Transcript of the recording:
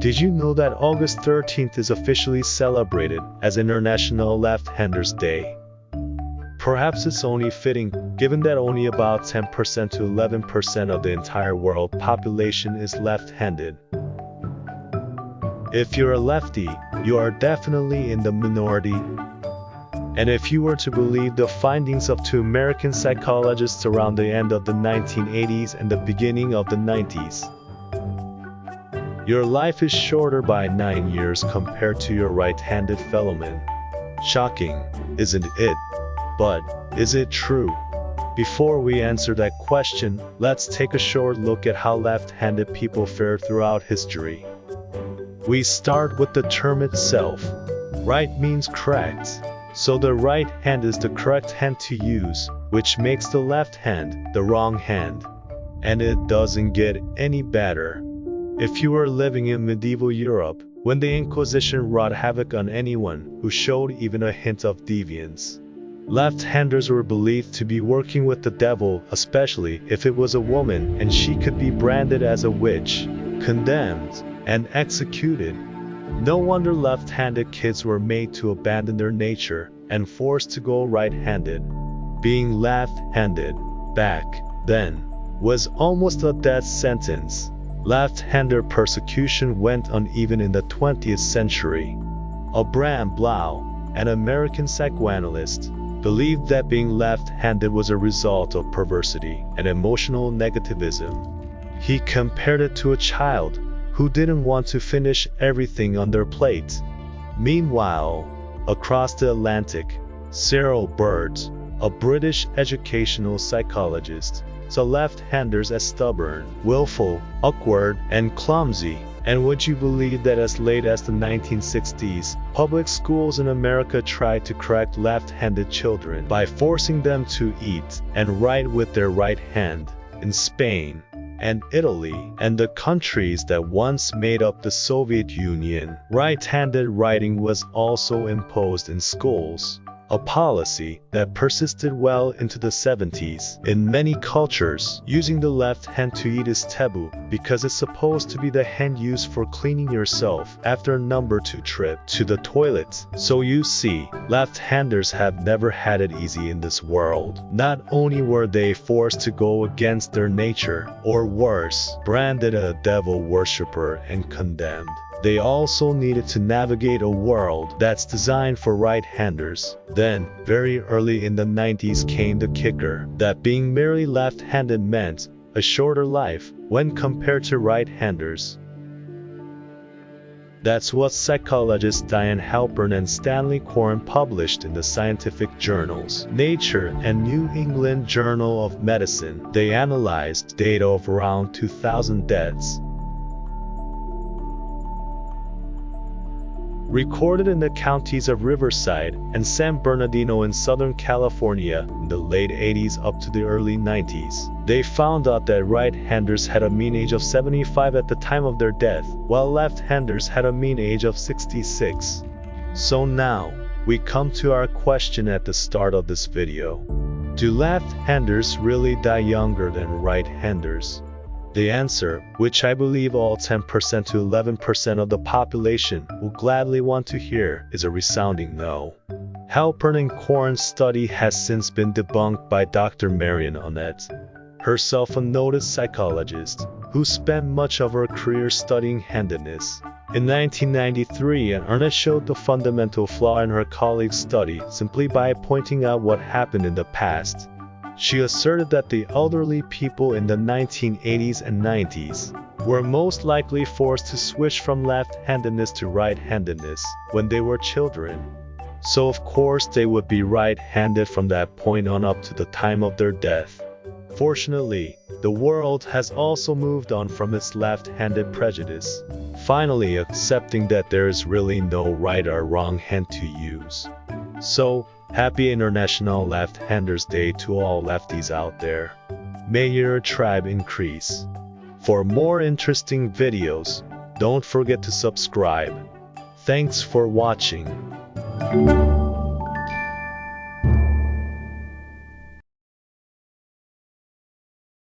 Did you know that August 13th is officially celebrated as International Left-Handers Day? Perhaps it's only fitting, given that only about 10% to 11% of the entire world population is left-handed. If you're a lefty, you are definitely in the minority. And if you were to believe the findings of two American psychologists around the end of the 1980s and the beginning of the 90s, your life is shorter by 9 years compared to your right-handed fellowmen. Shocking, isn't it? But is it true? Before we answer that question, let's take a short look at how left-handed people fared throughout history. We start with the term itself. Right means correct, so the right hand is the correct hand to use, which makes the left hand the wrong hand. And it doesn't get any better. If you were living in medieval Europe, when the Inquisition wrought havoc on anyone who showed even a hint of deviance, left-handers were believed to be working with the devil, especially if it was a woman, and she could be branded as a witch, condemned, and executed. No wonder left-handed kids were made to abandon their nature and forced to go right-handed. Being left-handed, back then, was almost a death sentence. Left-hander persecution went on even in the 20th century. Abraham Blau, an American psychoanalyst, believed that being left-handed was a result of perversity and emotional negativism. He compared it to a child who didn't want to finish everything on their plate. Meanwhile, across the Atlantic, Cyril Bird, a British educational psychologist, saw left-handers as stubborn, willful, awkward, and clumsy. And would you believe that as late as the 1960s, public schools in America tried to correct left-handed children by forcing them to eat and write with their right hand? In Spain and Italy and the countries that once made up the Soviet Union, right-handed writing was also imposed in schools. A policy that persisted well into the 70s. In many cultures, using the left hand to eat is taboo because it's supposed to be the hand used for cleaning yourself after a number 2 trip to the toilet. So you see, left-handers have never had it easy in this world. Not only were they forced to go against their nature, or worse, branded a devil worshipper and condemned, they also needed to navigate a world that's designed for right-handers. Then, very early in the 90s came the kicker, that being merely left-handed meant a shorter life when compared to right-handers. That's what psychologists Diane Halpern and Stanley Coren published in the scientific journals Nature and New England Journal of Medicine. They analyzed data of around 2,000 deaths recorded in the counties of Riverside and San Bernardino in Southern California in the late 80s up to the early 90s. They found out that right-handers had a mean age of 75 at the time of their death, while left-handers had a mean age of 66. So now, we come to our question at the start of this video. Do left-handers really die younger than right-handers? The answer, which I believe all 10% to 11% of the population will gladly want to hear, is a resounding no. Halpern and Coren's study has since been debunked by Dr. Marion Annette, herself a noted psychologist, who spent much of her career studying handedness. In 1993, Annette showed the fundamental flaw in her colleagues' study simply by pointing out what happened in the past. She asserted that the elderly people in the 1980s and 90s were most likely forced to switch from left-handedness to right-handedness when they were children. So of course they would be right-handed from that point on up to the time of their death. Fortunately, the world has also moved on from its left-handed prejudice, finally accepting that there is really no right or wrong hand to use. So, happy International Left-Handers Day to all lefties out there. May your tribe increase. For more interesting videos, don't forget to subscribe. Thanks for watching.